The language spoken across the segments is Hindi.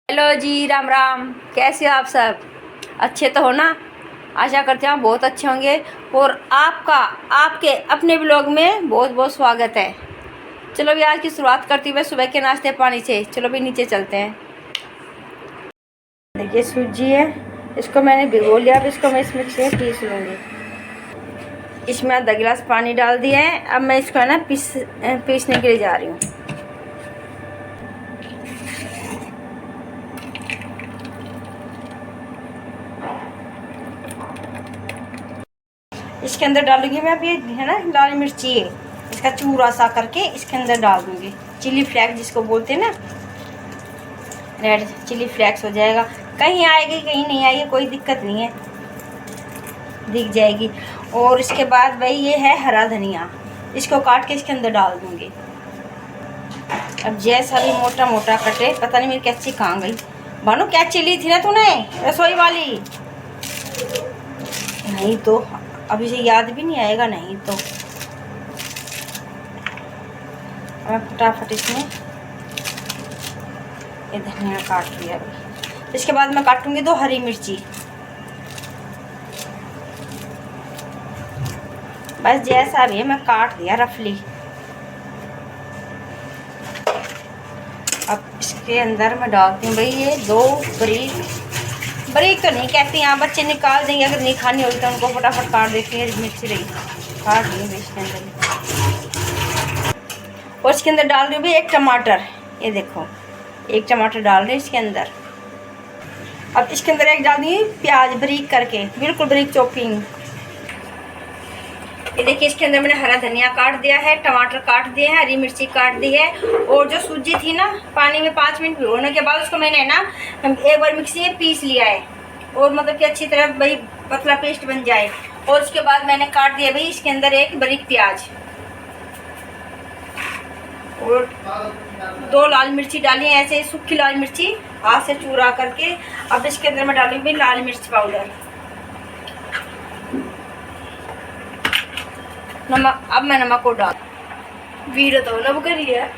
हेलो जी, राम राम। कैसे हो आप सब? अच्छे तो हो ना? आशा करते हैं आप बहुत अच्छे होंगे। और आपका आपके अपने ब्लॉग में बहुत बहुत स्वागत है। चलो भी आज की शुरुआत करती हुए सुबह के नाश्ते पानी से। चलो भी नीचे चलते हैं। देखिए सूजी है, इसको मैंने भिगो लिया। अब इसको मैं इस मिक्सी में पीस लूँगी। इसमें आधा गिलास पानी डाल दिया है। अब मैं इसको है ना पीसने के लिए जा रही हूँ। इसके अंदर डालूंगी मैं अभी है ना लाल मिर्ची है, इसका चूरा सा करके इसके अंदर डाल दूंगी। चिली फ्लेक्स जिसको बोलते हैं ना, रेड चिली फ्लेक्स हो जाएगा। कहीं आएगी कहीं नहीं आएगी, कोई दिक्कत नहीं है, दिख जाएगी। और इसके बाद भाई ये है हरा धनिया, इसको काट के इसके अंदर डाल दूंगी। अब जैसा भी मोटा मोटा कटे। पता नहीं मेरी कैंची कहाँ गई। भानु कैंची ली थी ना तूने रसोई वाली? नहीं तो अभी से याद भी नहीं आएगा। नहीं तो मैं फटाफट इसमें ये धनिया काट लिया अभी। इसके बाद मैं काटूंगी 2 हरी मिर्ची। बस जैसा भी है मैं काट दिया रफली। अब इसके अंदर मैं डालती हूँ भाई ये 2 बरीक बरीक तो नहीं कहती, यहाँ बच्चे निकाल देंगे। अगर नहीं खानी होगी तो उनको फटाफट काट देती है। मिर्ची रही काट दी भाई इसके अंदर। और इसके अंदर डाल रही हूँ भाई 1 टमाटर। ये देखो 1 टमाटर डाल रहे इसके अंदर। अब इसके अंदर एक डाल दी प्याज बरीक करके, बिल्कुल बरीक चॉपिंग। ये देखिए इसके अंदर मैंने हरा धनिया काट दिया है, टमाटर काट दिए हैं, हरी मिर्ची काट दी है। और जो सूजी थी ना पानी में 5 मिनट भिगोने के बाद उसको मैंने ना एक बार मिक्सी में पीस लिया है। और मतलब कि अच्छी तरह भाई पतला पेस्ट बन जाए। और उसके बाद मैंने काट दिया भाई इसके अंदर 1 बरीक प्याज और 2 लाल मिर्ची डाली है, ऐसे सूखी लाल मिर्ची हाथ से चूरा करके। अब इसके अंदर मैं डालूंगी लाल मिर्च पाउडर, नमक। अब मैं नमक को डाल वीडियो तो लब करी है।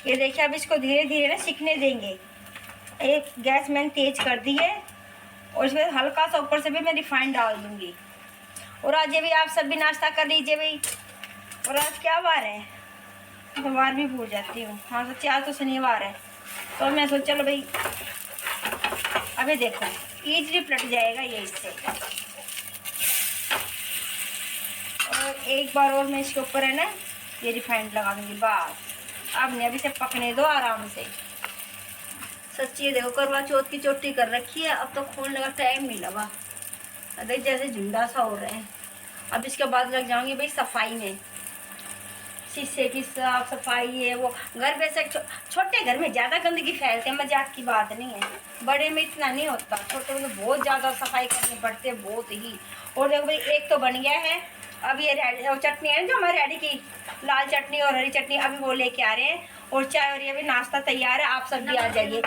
ये देखिए अब इसको धीरे धीरे ना सिकने देंगे। एक गैस मैंने तेज कर दी है और इसमें हल्का सा ऊपर से भी मैं रिफाइंड डाल दूंगी। और आज ये भी आप सब भी नाश्ता कर लीजिए भाई। और आज क्या वार है? तो वार भी भूल जाती हूँ। हाँ सच्ची आज तो शनिवार है। तो मैं सोच चलो भाई अभी देखो ईजली पलट जाएगा ये इससे। और एक बार और मैं इसके ऊपर है ना ये रिफाइंड लगा दूंगी। बस अब नहीं, अभी से पकने दो आराम से। सच्ची देखो करवा चौथ की चोटी कर रखी है, अब तो खोलने का टाइम नहीं लगा। अरे जैसे झुंडा सा हो रहे हैं। अब इसके बाद लग जाऊंगी भाई सफाई में। शीशे की साफ सफाई है वो। घर वैसे छोटे घर में ज़्यादा गंदगी फैलते हैं, मजाक की बात नहीं है, बड़े में इतना नहीं होता, छोटे में बहुत ज़्यादा सफाई करनी पड़ती है, बहुत ही। और देखो भाई एक तो बन गया है। अब ये रेडी चटनी है जो हमारी रेडी की लाल चटनी और हरी चटनी, अभी वो लेके आ रहे हैं। और चाय और ये भी नाश्ता तैयार है, आप सब भी आ जाइए।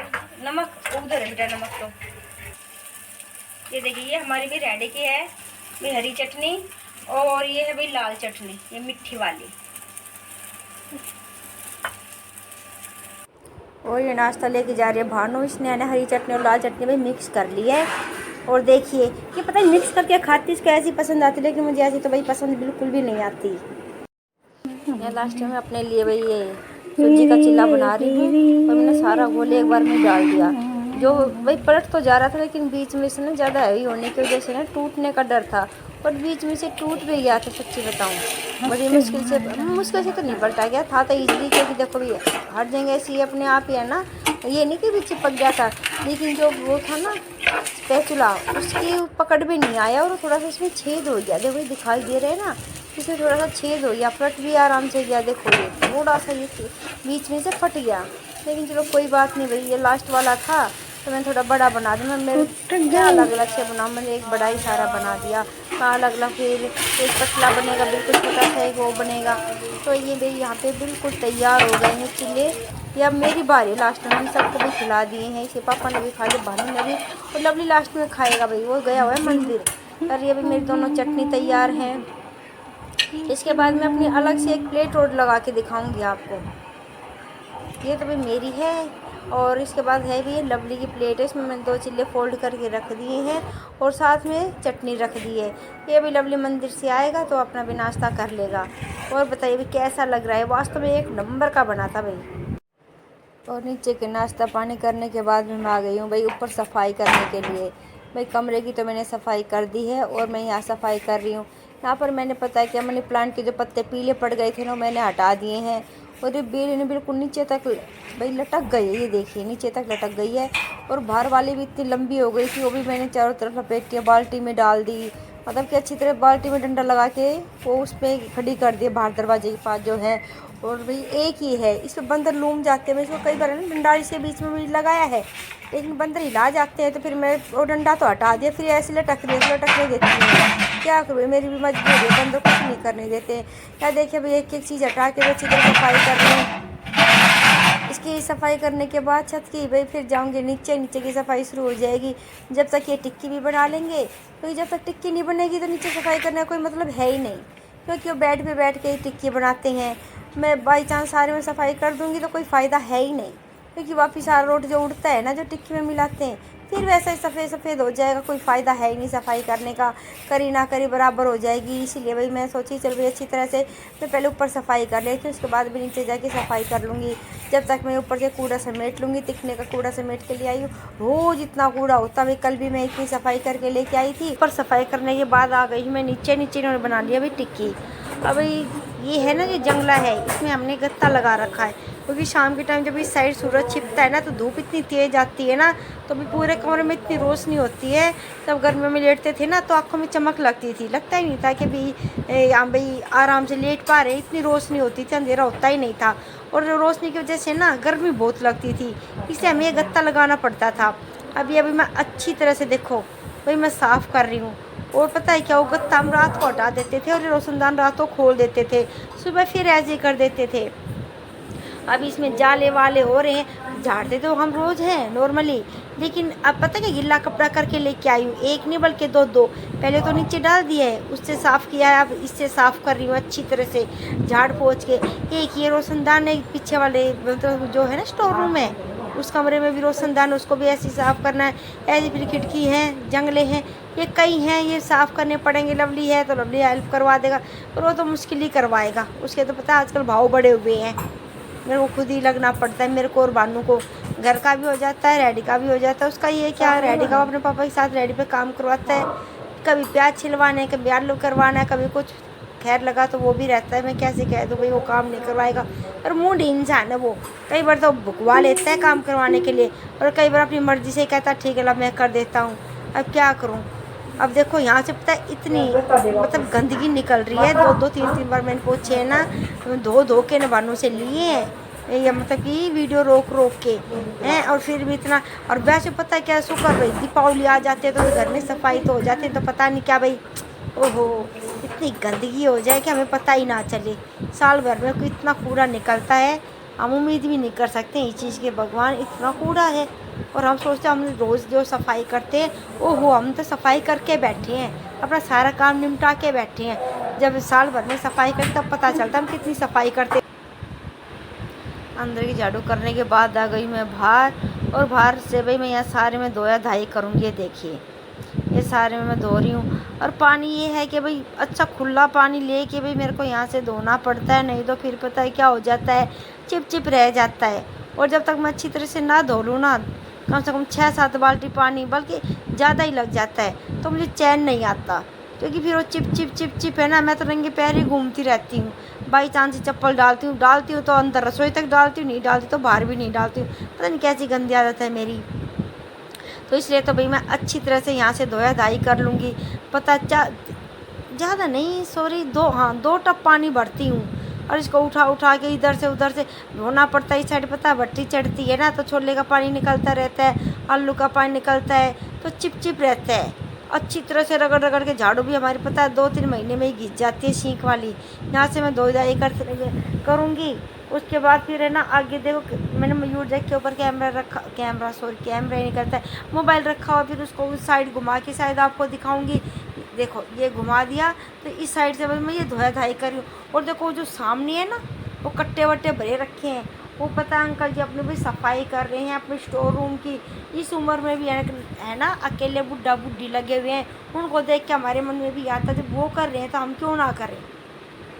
नमक उधर है बेटा, नमक तो ये देखिए ये हमारी भी रेडी की है भाई हरी चटनी, और ये है भाई लाल चटनी, ये मिट्टी वाली। और ये नाश्ता लेके जा रही है भानु, इसने है ना हरी चटनी और लाल चटनी भाई मिक्स कर ली है। और देखिए ये पता है मिक्स करके खाती इसको ऐसी पसंद आती, लेकिन मुझे ऐसी तो भाई पसंद बिल्कुल भी नहीं आती। मैं लास्ट में अपने लिए भाई ये सूजी का चिल्ला बना रही हूँ, और मैंने सारा घोल एक बार में डाल दिया। जो भाई पलट तो जा रहा था, लेकिन बीच में से ना ज़्यादा हैवी होने की वजह से ना टूटने का डर था, और बीच में से टूट भी गया था। सच्ची बताऊँ बड़ी मुश्किल से तो नहीं पलटा गया था, तो ईजिली, क्योंकि देखो भैया हर जगह ऐसी अपने आप ही है ना, ये नहीं कि भी चिपक गया था, लेकिन जो वो था ना स्पैचुला उसकी पकड़ भी नहीं आया, और थोड़ा सा इसमें छेद हो गया। देखो ये दिखाई दे रहे हैं ना, इसमें थोड़ा सा छेद हो गया, फट भी आराम से गया। देखो ये थोड़ा सा ये बीच में से फट गया, लेकिन चलो कोई बात नहीं भाई, ये लास्ट वाला था तो मैंने थोड़ा बड़ा बना दिया। मैं क्या अलग अलग से बनाऊँ, मैंने एक बड़ा ही सारा बना दिया। हाँ अलग अलग, फिर एक पतला बनेगा बिल्कुल छोटा सा, एक वो बनेगा। तो ये भाई यहाँ पे बिल्कुल तैयार हो गए हैं चिल्ले। ये अब मेरी बारी, लास्ट में हम सबको भी खिला दिए हैं, इसे पापा ने भी खा लिया, भानु ने भी, और लवली लास्ट में खाएगा भाई, वो गया हुआ है मंदिर। और ये भी मेरी दोनों चटनी तैयार हैं। इसके बाद मैं अपनी अलग से एक प्लेट और लगा के दिखाऊंगी आपको। ये तो भाई मेरी है, और इसके बाद है भी ये लवली की प्लेट है, इसमें मैंने 2 चिल्ले फोल्ड करके रख दिए हैं, और साथ में चटनी रख दी है। ये भी लवली मंदिर से आएगा तो अपना भी नाश्ता कर लेगा। और बताइए भी कैसा लग रहा है, वास्तव में एक नंबर का बना था भाई। और नीचे के नाश्ता पानी करने के बाद मैं आ गई हूँ भाई ऊपर सफाई करने के लिए। भाई कमरे की तो मैंने सफाई कर दी है, और मैं यहाँ सफाई कर रही हूँ। यहाँ पर मैंने पता है कि मनी प्लांट के जो पत्ते पीले पड़ गए थे ना, मैंने हटा दिए हैं, और ये बेल ने बिल्कुल नीचे तक भाई लटक गई है, ये देखिए नीचे तक लटक गई है। और बाहर वाली भी इतनी लंबी हो गई थी, वो भी मैंने चारों तरफ लपेट के बाल्टी में डाल दी, मतलब कि अच्छी तरह बाल्टी में डंडा लगा के वो उस पर खड़ी कर दी बाहर दरवाजे के पास जो है। और भाई एक ही है, इस पर बंदर लूम जाते हैं। मैं इसको कई बार ना डंडा इसके बीच में भी लगाया है, लेकिन बंदर हिला जाते हैं, तो फिर मैं वो डंडा तो हटा दिया, फिर ऐसे लटकने देती हूँ। क्या करूँ, मेरी भी मजबूरी है, बंदर कुछ नहीं करने देते। क्या देखिए भाई एक एक चीज़ हटा के अच्छी तरह सफाई कर रही हूँ। इसकी सफाई करने के बाद छत की भाई फिर जाऊंगी नीचे की सफाई शुरू हो जाएगी, जब तक ये टिक्की भी बना लेंगे। क्योंकि जब तक टिक्की नहीं बनेगी तो नीचे सफाई करने का कोई मतलब है ही नहीं, क्योंकि वो बेड पे बैठ के ही टिक्की बनाते हैं। मैं बाई चांस सारे में सफाई कर दूंगी तो कोई फ़ायदा है ही नहीं, क्योंकि वापिस सारा रोट जो उड़ता है ना जो टिक्की में मिलाते हैं, फिर वैसा ही सफ़ेद हो जाएगा, कोई फ़ायदा है ही नहीं सफाई करने का, करी ना करी बराबर हो जाएगी। इसीलिए भाई मैं सोची चल भाई अच्छी तरह से मैं पहले ऊपर सफाई कर लेती हूँ, उसके बाद भी नीचे जाके सफाई कर लूँगी। जब तक मैं ऊपर से कूड़ा समेट लूँगी, तिखने का कूड़ा समेट के लिए आई हूँ, रोज़ इतना कूड़ा होता भाई। कल भी मैं इतनी सफाई करके लेके आई थी। ऊपर सफाई करने के बाद आ गई मैं नीचे इन्होंने बना लिया भाई टिक्की। अब ये है ना ये जंगला है, इसमें हमने गत्ता लगा रखा है, क्योंकि शाम के टाइम जब इस साइड सूरज छिपता है ना तो धूप इतनी तेज़ आती है ना, तो भी पूरे कमरे में इतनी रोशनी होती है। तब गर्मियों में लेटते थे ना तो आँखों में चमक लगती थी, लगता ही नहीं था कि भाई आराम से लेट पा रहे, इतनी रोशनी होती थी, अंधेरा होता ही नहीं था। और रोशनी की वजह से ना गर्मी बहुत लगती थी, इसलिए हमें ये गत्ता लगाना पड़ता था। अभी मैं अच्छी तरह से देखो भाई मैं साफ़ कर रही हूँ। और पता है क्या, वो गत्ता हम रात को हटा देते थे, और ये रोशनदान रात को खोल देते थे, सुबह फिर ऐसे कर देते थे। अब इसमें जाले वाले हो रहे हैं, झाड़ते तो हम रोज़ हैं नॉर्मली, लेकिन अब पता है गिल्ला कपड़ा करके लेके आई हूँ, एक नहीं बल्कि दो। पहले तो नीचे डाल दिया है, उससे साफ़ किया है, अब इससे साफ़ कर रही हूँ अच्छी तरह से झाड़ पोंछ के। एक ये रोशनदान है पीछे वाले मतलब जो है ना स्टोर रूम है, उस कमरे में भी रोशनदान, उसको भी ऐसे साफ़ करना है। ऐसी फिर खिड़की हैं, जंगले हैं, ये कई हैं, ये साफ़ करने पड़ेंगे। लवली है तो लवली हेल्प करवा देगा, पर वो तो मुश्किल ही करवाएगा, उसके तो पता है आजकल भाव बढ़े हुए हैं, मेरे को खुद ही लगना पड़ता है। मेरे को और बानू को घर का भी हो जाता है, रेडी का भी हो जाता है। उसका ये क्या रेडी का अपने पापा के साथ रेडी पे काम करवाता है, कभी प्याज छिलवाना है, कभी आलू करवाना है, कभी कुछ खैर लगा तो वो भी रहता है। मैं कैसे कह दूँ भाई वो काम नहीं करवाएगा, और मूड इंसान है वो, कई बार तो भुकवा लेता है काम करवाने के लिए, और कई बार अपनी मर्ज़ी से कहता है ठीक है ला मैं कर देता हूँ। अब क्या करूँ, अब देखो यहाँ से पता है इतनी मतलब गंदगी निकल रही है। 2-3 बार मैंने पोछे ना धो के नबानों से लिए हैं, ये मतलब कि वीडियो रोक के हैं। और फिर भी इतना, और वैसे पता है क्या शुक्र भाई दीपावली आ जाते हैं तो घर में सफाई तो हो जाती है, तो पता नहीं क्या भाई ओहो इतनी गंदगी हो जाए कि हमें पता ही ना चले। साल भर में कोई इतना कूड़ा निकलता है, हम उम्मीद भी नहीं कर सकते इस चीज़ के, भगवान इतना कूड़ा है। और हम सोचते हैं हम रोज़ जो सफाई करते हैं ओहो हम तो सफाई करके बैठे हैं, अपना सारा काम निपटा के बैठे हैं। जब साल भर में सफाई करते तब पता चलता हम कितनी सफाई करते। अंदर की झाड़ू करने के बाद आ गई मैं बाहर, और बाहर से भाई मैं यहाँ सारे में धोया धाई करूँगी। देखिए ये सारे में मैं धो रही हूँ। और पानी ये है कि भाई अच्छा खुला पानी ले के भाई मेरे को यहाँ से धोना पड़ता है, नहीं तो फिर पता है क्या हो जाता है, चिप रह जाता है। और जब तक मैं अच्छी तरह से ना धो लूँ ना, कम से कम 6-7 बाल्टी पानी बल्कि ज़्यादा ही लग जाता है, तो मुझे चैन नहीं आता, क्योंकि फिर वो चिप है ना। मैं तो नंगे पैर ही घूमती रहती हूँ, बाई चांस चप्पल डालती हूँ तो अंदर रसोई तक डालती हूँ, नहीं डालती तो बाहर भी नहीं डालती हूँ। पता नहीं कैसी गंदी आदत है मेरी। तो इसलिए तो भाई मैं अच्छी तरह से यहाँ से धोया धाई कर लूँगी। पता ज़्यादा नहीं सॉरी 2 टप पानी भरती हूँ, और इसको उठा के इधर से उधर से धोना पड़ता है। इस साइड पता है भट्टी चढ़ती है ना, तो छोले का पानी निकलता रहता है, आलू का पानी निकलता है, तो चिप रहता है। अच्छी तरह से रगड़ के झाड़ू भी हमारी पता है 2-3 महीने में ही घिस जाती है सींक वाली। यहाँ से मैं धो धाई करूँगी। उसके बाद फिर है ना आगे देखो मैंने मयूर जैक के ऊपर कैमरा ही नहीं करता है, मोबाइल रखा हुआ, फिर उसको उस साइड घुमा के शायद आपको दिखाऊंगी। देखो ये घुमा दिया, तो इस साइड से बस मैं ये धोया धाई कर रही हूँ। और देखो जो सामने है ना वो कट्टे वट्टे भरे रखे हैं, वो पता है अंकल जी अपने भी सफाई कर रहे हैं अपने स्टोर रूम की। इस उम्र में भी है ना अकेले बुढ़ा बुढ़ी लगे हुए हैं, उनको देख के हमारे मन में भी आता है जब वो कर रहे हैं तो हम क्यों ना करें।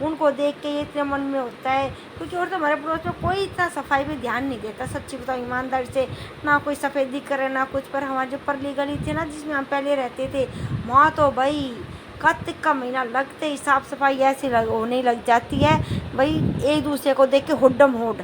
उनको देख के ये इतने मन में होता है, क्योंकि और तो हमारे पड़ोस में कोई इतना सफाई पे ध्यान नहीं देता, सच्ची बताओ ईमानदारी से। ना कोई सफ़ेदी करे ना कुछ। पर हमारी जो परली गली थी ना जिसमें हम पहले रहते थे, वहाँ तो भाई कार्तिक का महीना लगते ही साफ़ सफाई ऐसी होने लग जाती है भाई, एक दूसरे को देख के हुड्डम हुड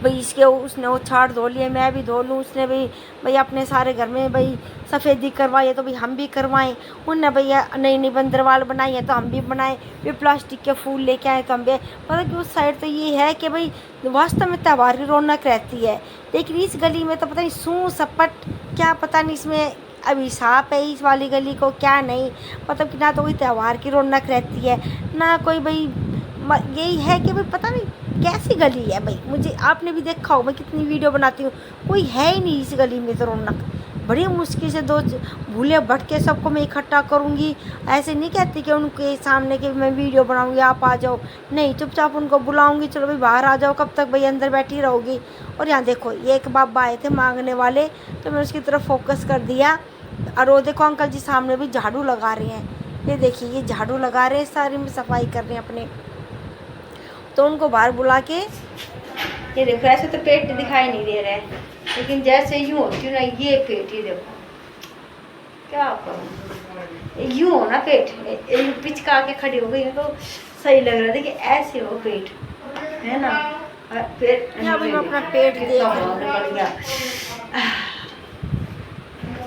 भाई इसके उसने वो छाड़ धो लिए, मैं भी धो लूँ, उसने भी भाई अपने सारे घर में भाई सफ़ेदी करवाई है तो भाई हम भी करवाएं। उनने भैया नई बंदरवाल बनाई है तो हम भी बनाएं, फिर प्लास्टिक के फूल लेके आए तो हम भी। मतलब कि उस साइड तो ये है कि भाई वास्तव में त्यौहार की रौनक रहती है, लेकिन इस गली में तो पता नहीं सूँ सपट क्या, पता नहीं इसमें अभिशाप है इस वाली गली को क्या नहीं। मतलब कि ना तो कोई त्यौहार की रौनक रहती है ना कोई भाई, यही है कि भाई पता नहीं कैसी गली है भाई। मुझे आपने भी देखा हो मैं कितनी वीडियो बनाती हूँ, कोई है ही नहीं इस गली में तो रौनक। बड़ी मुश्किल से 2 भूले भटके सबको मैं इकट्ठा करूँगी। ऐसे नहीं कहती कि उनके सामने कि मैं वीडियो बनाऊँगी आप आ जाओ, नहीं चुपचाप उनको बुलाऊँगी, चलो भाई बाहर आ जाओ, कब तक भाई अंदर बैठी रहोगी। और यहाँ देखो ये एक बाबा आए थे मांगने वाले, तो मैं उसकी तरफ फोकस कर दिया। और वो देखो अंकल जी सामने भी झाड़ू लगा रहे हैं, ये देखिए ये झाड़ू लगा रहे हैं, सारी में सफाई कर रहे हैं अपने। तो उनको बाहर बुला के, ये देखो ऐसे तो पेट दिखाई नहीं दे रहा है, लेकिन जैसे यूँ होती हूँ ना ये पेट, ये देखो क्या करूँ, यूँ हो ना पेट, पिचका के खड़ी हो गई तो सही लग रहा है। देखिए ऐसे हो पेट है ना, पेट अपना पेट देख रहा,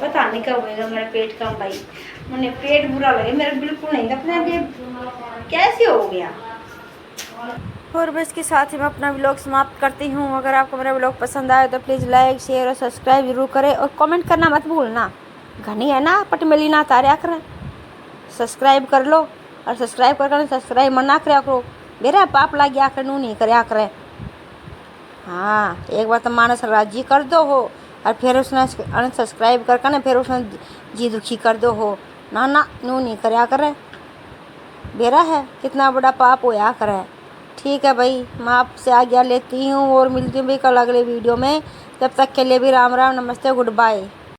पता नहीं कब होएगा मेरा पेट कम भाई। मुझे पेट बुरा लगे मेरा बिल्कुल नहीं था, अपने कैसे हो गया। और बस इसके साथ ही मैं अपना व्लॉग समाप्त करती हूँ। अगर आपको मेरा व्लॉग पसंद आए तो प्लीज़ लाइक शेयर और सब्सक्राइब जरूर करें, और कमेंट करना मत भूलना। घनी है ना पटमेली ना तार्या करें, सब्सक्राइब कर लो, और सब्सक्राइब कर सब्सक्राइब मना कराया करो, मेरा पाप लग गया कर नू नहीं कराया करें। हाँ एक बार तो मानस राजी कर दो हो, और फिर उसने अनसब्सक्राइब करके ना फिर उसने जी दुखी कर दो हो, ना नू नहीं कराया करें, बेरा है कितना बड़ा पाप होया करे। ठीक है भाई मैं आपसे आज्ञा लेती हूँ और मिलती हूँ भी कल अगले वीडियो में। तब तक के लिए भी राम राम, नमस्ते, गुड बाय।